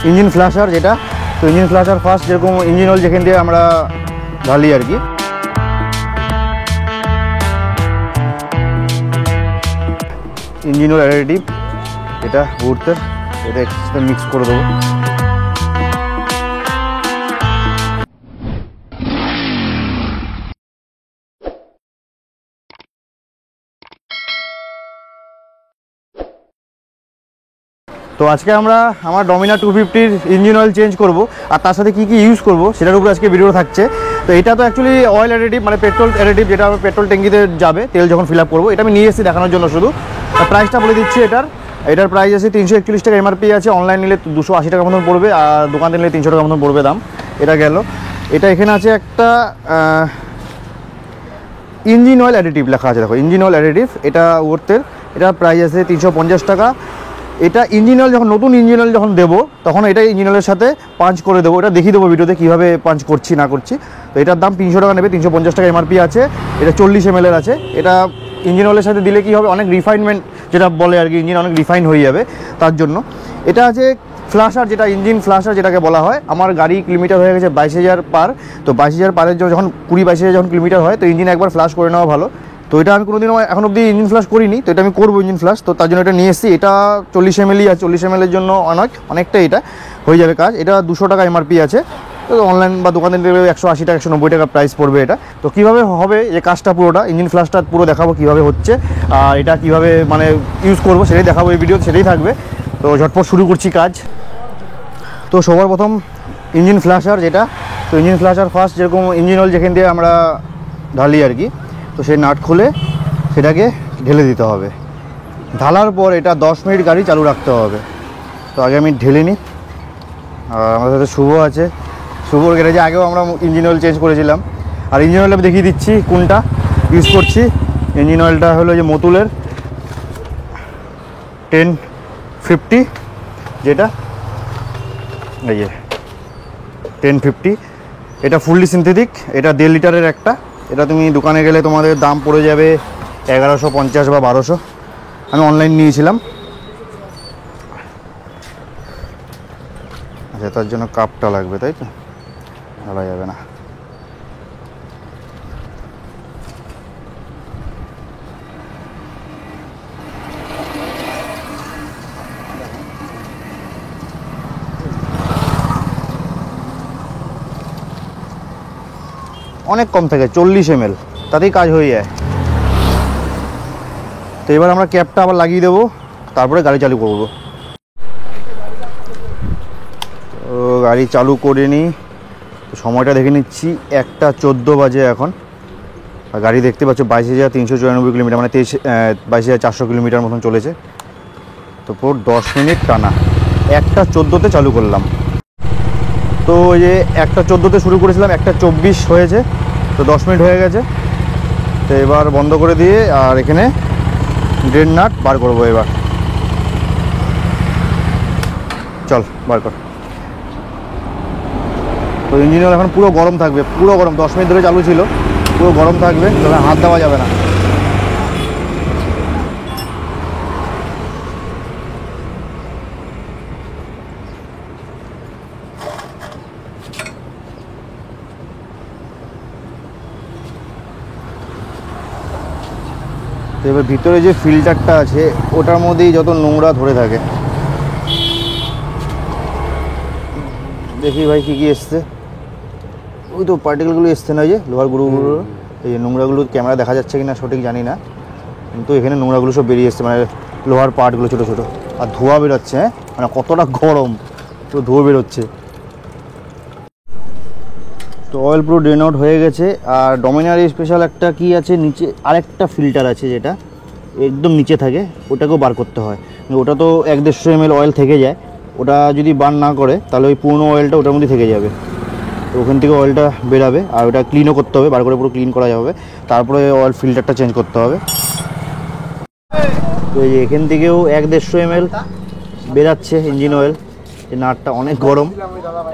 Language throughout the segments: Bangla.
ইঞ্জিন ফ্ল্যাশার যেটা, তো ইঞ্জিন ফ্ল্যাশার ফার্স্ট যেরকম ইঞ্জিন অয়েল যেখান দিয়ে আমরা ঢালি আর কি। ইঞ্জিন অয়েল অ্যাডিটিভ এটা উঠতে, এটা একসাথে মিক্স করে দেবো। তো আজকে আমরা আমার ডমিনা 250-র ইঞ্জিন অয়েল চেঞ্জ করব, আর তার সাথে কী কী ইউজ করব সেটার উপরে আজকে ভিডিও থাকছে। তো এটা তো অ্যাকচুয়ালি অয়েল অ্যাডিটিভ, মানে পেট্রোল অ্যাডিটিভ, যেটা পেট্রোল ট্যাঙ্কিতে যাবে তেল যখন ফিল আপ করবো। এটা আমি নিয়ে এসেছি দেখানোর জন্য শুধু। প্রাইসটা বলে দিচ্ছি। এটার প্রাইস আছে 341 টাকা এমআরপি আছে, অনলাইন নিলে 280 টাকা মতন পড়বে, আর দোকান নিলে 300 টাকা মতন পড়বে দাম। এটা গেল। এটা এখানে আছে একটা ইঞ্জিন অয়েল অ্যাডিটিভ লেখা আছে, দেখো ইঞ্জিন অয়েল অ্যাডিটিভ, এটা ওর্থের। এটা প্রাইস আছে 350 টাকা। এটা ইঞ্জিন অয়েল যখন নতুন ইঞ্জিন অয়েল যখন দেবো তখন এটা ইঞ্জিন অয়েলের সাথে পাঞ্চ করে দেবো, এটা দেখিয়ে দেবো ভিডিওতে কীভাবে পাঞ্চ করছি না করছি। তো এটার দাম 300 টাকা নেবে, 350 টাকা এমআরপি আছে। এটা 40 ml আছে। এটা ইঞ্জিন অয়েলের সাথে দিলে কী হবে, অনেক রিফাইনমেন্ট যেটা বলে আর কি, ইঞ্জিন অনেক রিফাইন হয়ে যাবে তার জন্য। এটা আছে ফ্ল্যাশার, যেটা ইঞ্জিন ফ্ল্যাশার যেটাকে বলা হয়। আমার গাড়ি কিলোমিটার হয়ে গেছে 22,000 পার। তো 22,000 পারের যখন 20-22,000 যখন কিলোমিটার হয় তো ইঞ্জিন একবার ফ্ল্যাশ করে নেওয়া ভালো। তো এটা আমি কোনোদিনও এখন অবধি ইঞ্জিন ফ্ল্যাশ করিনি, তো এটা আমি করবো ইঞ্জিন ফ্ল্যাশ। তো তার জন্য এটা নিয়ে এসেছি। এটা 40 ml আর 40 ml এর জন্য অনেকটাই এটা হয়ে যাবে কাজ। এটা 200 টাকা এমআরপি আছে। তো অনলাইন বা দোকানে নিলে 180 টাকা 190 টাকা প্রাইস পড়বে এটা। তো কীভাবে হবে এই কাজটা পুরোটা, ইঞ্জিন ফ্ল্যাশটা পুরো দেখাবো কীভাবে হচ্ছে, আর এটা কীভাবে মানে ইউজ করবো সেটাই দেখাবো এই ভিডিও, সেটাই থাকবে। তো ঝটপট শুরু করছি কাজ। তো সবার প্রথম ইঞ্জিন ফ্ল্যাশার যেটা, তো ইঞ্জিন ফ্ল্যাশার ফার্স্ট যেরকম ইঞ্জিন অয়েল যেখান দিয়ে আমরা ঢালি আর কি, তো সেই নাট খুলে সেটাকে ঢেলে দিতে হবে। ঢালার পর এটা 10 মিনিট গাড়ি চালু রাখতে হবে। তো আগে আমি ঢেলে নিই। আর আমাদের সাথে শুভ আছে, শুভর গ্যারেজে আগেও আমরা ইঞ্জিন অয়েল চেঞ্জ করেছিলাম। আর ইঞ্জিন অয়েলটা দেখিয়ে দিচ্ছি কোনটা ইউজ করছি। ইঞ্জিন অয়েলটা হলো যে মতুলের 1050, যেটা এই যে 1050। এটা ফুললি সিনথেটিক, এটা 1.5 লিটারের একটা। এটা তুমি দোকানে গেলে তোমাদের দাম পড়ে যাবে 1150 বা 1200। আমি অনলাইন নিয়েছিলাম। আচ্ছা, তার জন্য কাপটা লাগবে, তাই তো ঢালা যাবে না। অনেক কম থাকে, 40 ml, তাতেই কাজ হয়ে যায়। তো এবার আমরা ক্যাপটা আবার লাগিয়ে দেবো, তারপরে গাড়ি চালু করবো। তো গাড়ি চালু করে নিই। সময়টা দেখে নিচ্ছি, 1:14 বাজে এখন। আর গাড়ি দেখতে পাচ্ছ 22,394 কিলোমিটার, মানে 22,400 কিলোমিটার মতন চলেছে। তো পুরো 10 মিনিট টানা 1:14-তে চালু করলাম। তো ওই যে 1:14-তে শুরু করেছিলাম, 1:24 হয়েছে, তো 10 মিনিট হয়ে গেছে। তো এবার বন্ধ করে দিয়ে আর এখানে ড্রেন নাট বার করবো। এবার চল বার কর। তো ইঞ্জিন অয়েল এখন পুরো গরম থাকবে, পুরো গরম। 10 মিনিট ধরে চালু ছিল, পুরো গরম থাকবে, তবে হাত দেওয়া যাবে না। তো এবার ভিতরে যে ফিল্টারটা আছে ওটার মধ্যেই যত নোংরা ধরে থাকে। দেখি ভাই কী কী এসছে। ওই তো পার্টিকেলগুলো এসছে না, ওই যে লোহার গুঁড়োগুলো, এই নোংরাগুলো ক্যামেরা দেখা যাচ্ছে কি না সঠিক জানি না, কিন্তু এখানে নোংরাগুলো সব বেরিয়ে এসছে, মানে লোহার পার্টগুলো ছোটো ছোটো। আর ধোঁয়া বেরোচ্ছে, হ্যাঁ, মানে কতটা গরম, পুরো ধোঁয়া বেরোচ্ছে। তো অয়েল পুরো ড্রেন আউট হয়ে গেছে। আর ডমিনার স্পেশাল একটা কি আছে, নিচে আরেকটা ফিল্টার আছে যেটা একদম নিচে থাকে, ওটাকেও বার করতে হয়। ওটা তো 150 ml অয়েল থেকে যায়, ওটা যদি বার না করে তাহলে ওই পুরনো অয়েলটা ওটার মধ্যে থেকে যাবে। তো ওখান থেকে অয়েলটা বেরাবে, আর ওটা ক্লিনও করতে হবে, বার করে পুরো ক্লিন করা যাবে। তারপরে অয়েল ফিল্টারটা চেঞ্জ করতে হবে। তো এই এখান থেকেও 150 ml বেরাচ্ছে ইঞ্জিন অয়েল। এই নাটটা অনেক গরম,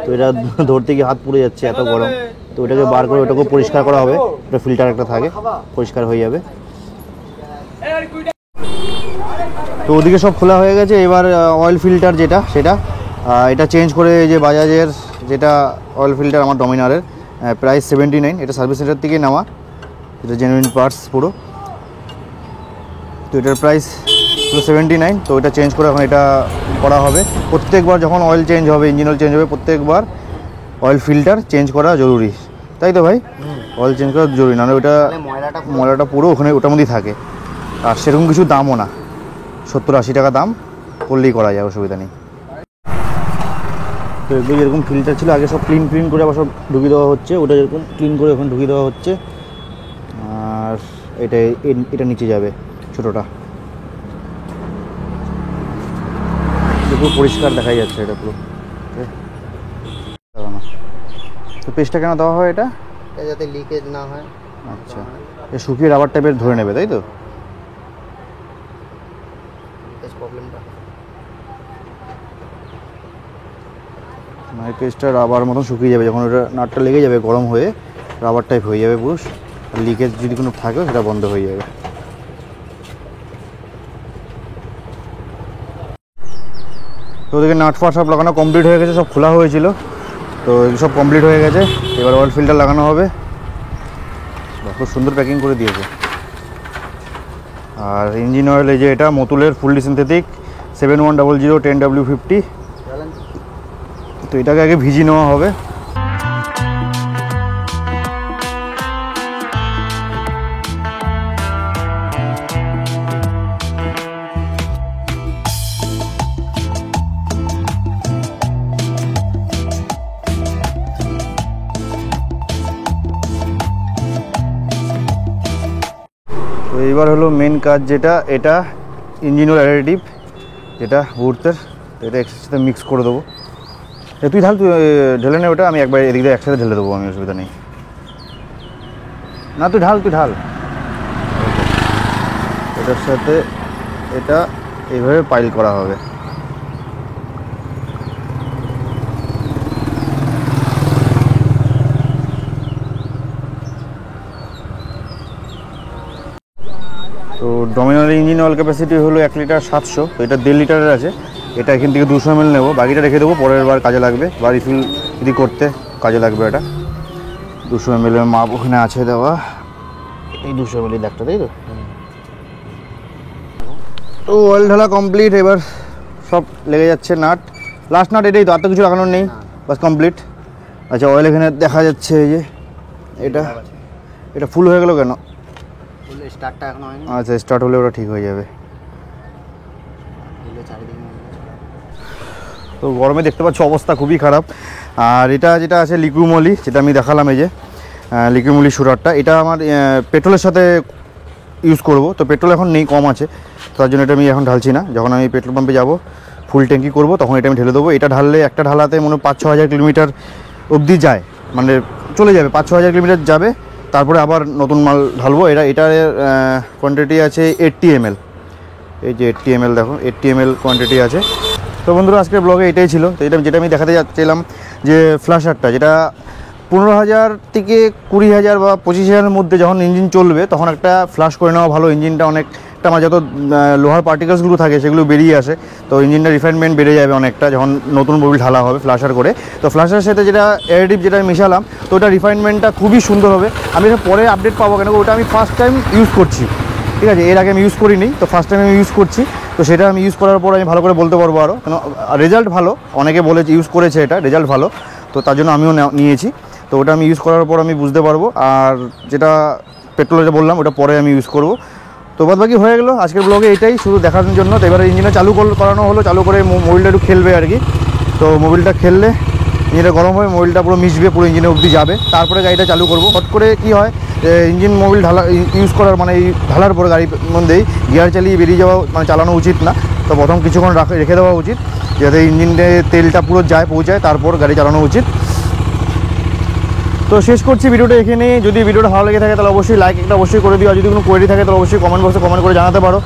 তো এটা ধরতে গিয়ে হাত পুড়ে যাচ্ছে, এত গরম। তো ওটাকে বার করে ওটাকেও পরিষ্কার করা হবে, ওটা ফিল্টার একটা থাকে, পরিষ্কার হয়ে যাবে। তো ওদিকে সব খোলা হয়ে গেছে। এবার অয়েল ফিল্টার যেটা, সেটা এটা চেঞ্জ করে এই যে বাজাজের যেটা অয়েল ফিল্টার আমার ডমিনারের প্রাইস 79, এটা সার্ভিস সেন্টার থেকে নেওয়া, এটা জেনুইন পার্টস পুরো। তো এটার প্রাইস পুরো 79। তো এটা চেঞ্জ করে এখন এটা করা হবে। প্রত্যেকবার যখন অয়েল চেঞ্জ হবে, ইঞ্জিন অয়েল চেঞ্জ হবে, প্রত্যেকবার অয়েল ফিল্টার চেঞ্জ করা জরুরি, তাই তো ভাই? অয়েল চেঞ্জ করা জরুরি, নাহলে ওটা ময়লাটা পুরো ওখানে ওটার মধ্যেই থাকে। আর সেরকম কিছু দামও না, 70-80 টাকা দাম, করলেই করা যায়, অসুবিধা নেই। তো এগুলো যেরকম ফিল্টার ছিল আগে সব ক্লিন করে আবার সব ঢুকিয়ে দেওয়া হচ্ছে, ওটা যেরকম ক্লিন করে এখন ঢুকিয়ে দেওয়া হচ্ছে। আর এটা নিচে যাবে ছোটোটা, পুরো পরিষ্কার দেখা যাচ্ছে এটা পুরো। তো পেস্টটা কেন দেওয়া হয় এটা? যাতে লিকেজ না হয়। আচ্ছা, এটা শুকিয়ে রাবার টাইপের ধরে নেবে, তাই তো? লিকেজ প্রবলেমটা মানে পেস্টটা রাবার মতন শুকিয়ে যাবে, যখন ওটা নাটটা লেগে যাবে গরম হয়ে রাবার টাইপ হয়ে যাবে পুরো। আর লিকেজ যদি কোনো থাকে সেটা বন্ধ হয়ে যাবে। তো ওদিকে নাট ফাট সব লাগানো কমপ্লিট হয়ে গেছে, সব খোলা হয়েছিল, তো এগুলো সব কমপ্লিট হয়ে গেছে। এবার অয়েল ফিল্টার লাগানো হবে। খুব সুন্দর প্যাকিং করে দিয়েছে। আর ইঞ্জিন অয়েল এই যে এটা মতুলের ফুললি সিনথেটিক 7100 10W50। তো এটাকে আগে ভিজিয়ে নেওয়া হবে। তো এইবার হলো মেন কাজ, যেটা এটা ইঞ্জিন অয়েল অ্যাডিটিভ, যেটা উডসের, এটা একসাথে মিক্স করে দেবো। তুই ঢেলে নে ওটা, আমি একবার এদিক দিয়ে একসাথে ঢেলে দেবো, আমি অসুবিধা নেই। না তুই ঢাল। এটার সাথে এটা এইভাবে পাইল করা হবে। তো ডমিনার ইঞ্জিন অয়েল ক্যাপাসিটি হলো 1 লিটার 700, তো এটা 1.5 লিটারের আছে। এটা এখান থেকে 200 ml নেবো, বাকিটা রেখে দেবো, পরের বার কাজে লাগবে, বা রিফিল যদি করতে কাজে লাগবে। এটা 200 ml এর মাপ ওখানে আছে দেওয়া, এই 200 ml একটা, তাই তো? তো অয়েল ঢালা কমপ্লিট, এবার সব লেগে যাচ্ছে নাট, লাস্ট নাট এটাই তো, আর তো কিছু লাগানোর নেই, বাস কমপ্লিট। আচ্ছা, অয়েল এখানে দেখা যাচ্ছে, এই যে এটা ফুল হয়ে গেল কেন? স্টার্টটা এখন হয়নি। আচ্ছা, স্টার্ট হলে ওটা ঠিক হয়ে যাবে। তো গরমে দেখতে পাচ্ছ অবস্থা খুবই খারাপ। আর এটা যেটা আছে লিকুইমলি, যেটা আমি দেখালাম, এই যে লিকুইমলি শুটারটা, এটা আমার পেট্রোলের সাথে ইউজ করব। তো পেট্রোল এখন নেই, কম আছে, তার জন্য এটা আমি এখন ঢালছি না। যখন আমি পেট্রোল পাম্পে যাব, ফুল ট্যাঙ্কি করব, তখন এটা আমি ঢেলে দেবো। এটা ঢাললে একটা ঢালাতে মনে 5-6 হাজার কিলোমিটার অবধি যায়, মানে চলে যাবে, 5-6 হাজার কিলোমিটার যাবে। তারপরে আবার নতুন মাল ঢালবো। এটার কোয়ান্টিটি আছে 80 ml, এই যে 80 ml, দেখো 80 ml কোয়ান্টিটি আছে। তো বন্ধুরা, আজকের ব্লগে এটাই ছিল। তো যেটা আমি দেখাতে যাচ্ছিলাম, যে ফ্ল্যাশারটা, যেটা 15,000 থেকে 20,000 বা 25,000-এর মধ্যে যখন ইঞ্জিন চলবে, তখন একটা ফ্ল্যাশ করে নেওয়া ভালো। ইঞ্জিনটা অনেকটা, যত লোহার পার্টিকেলসগুলো থাকে সেগুলো বেরিয়ে আসে, তো ইঞ্জিনটা রিফাইনমেন্ট বেড়ে যাবে অনেকটা যখন নতুন মোবিল ঢালা হবে ফ্ল্যাশার করে। তো ফ্ল্যাশারের সাথে যেটা অ্যাডিটিভ যেটা আমি মিশালাম, তো ওটা রিফাইনমেন্টটা খুবই সুন্দর হবে। আমি এটা পরে আপডেট পাবো, কেন ওটা আমি ফার্স্ট টাইম ইউজ করছি, ঠিক আছে? এর আগে আমি ইউজ করিনি, তো ফার্স্ট টাইম আমি ইউজ করছি। তো সেটা আমি ইউজ করার পর আমি ভালো করে বলতে পারবো আরও, কেন রেজাল্ট ভালো, অনেকে বলেছে ইউজ করেছে, এটা রেজাল্ট ভালো, তো তার জন্য আমিও নিয়েছি। তো ওটা আমি ইউজ করার পর আমি বুঝতে পারবো। আর যেটা পেট্রোলে বললাম, ওটা পরে আমি ইউজ করব। তো বাদ বাকি হয়ে গেলো আজকের ব্লগে, এটাই শুধু দেখানোর জন্য। তো এবারে ইঞ্জিনটা করানো হলো, চালু করে মোবিলটা একটু খেলবে আর কি। তো মোবিলটা খেললে ইঞ্জিনটা গরম হয়ে মোবিলটা পুরো মিশবে, পুরো ইঞ্জিনে অবধি যাবে, তারপরে গাড়িটা চালু করবো। হট করে কী হয়, ইঞ্জিন মোবিল ইউজ করার মানে এই ঢালার পরে গাড়ির মধ্যেই গিয়ার চালিয়ে বেরিয়ে যাওয়া, মানে চালানো উচিত না। তো প্রথম কিছুক্ষণ রেখে দেওয়া উচিত, যাতে ইঞ্জিনে তেলটা পুরো পৌঁছায়, তারপর গাড়ি চালানো উচিত। তো শেষ করছি ভিডিওটা এখানে। যদি ভিডিওটা ভালো লেগে থাকে তাহলে অবশ্যই লাইক একটা অবশ্যই করে দিও। আর যদি কোনো কোয়েরি থাকে তাহলে অবশ্যই কমেন্ট বক্সে কমেন্ট করে জানাতে পারো।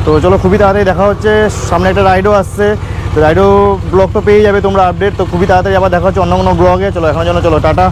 তো চলো, খুবই তাড়াতাড়ি দেখা হচ্ছে, সামনে একটা রাইডও আসছে, তো রাইডও ব্লগ তো পেয়ে যাবে তোমরা আপডেট। তো খুবই তাড়াতাড়ি আবার দেখা হচ্ছে অন্য কোনো ব্লগে। চলো, এখনের জন্য চলো, টাটা।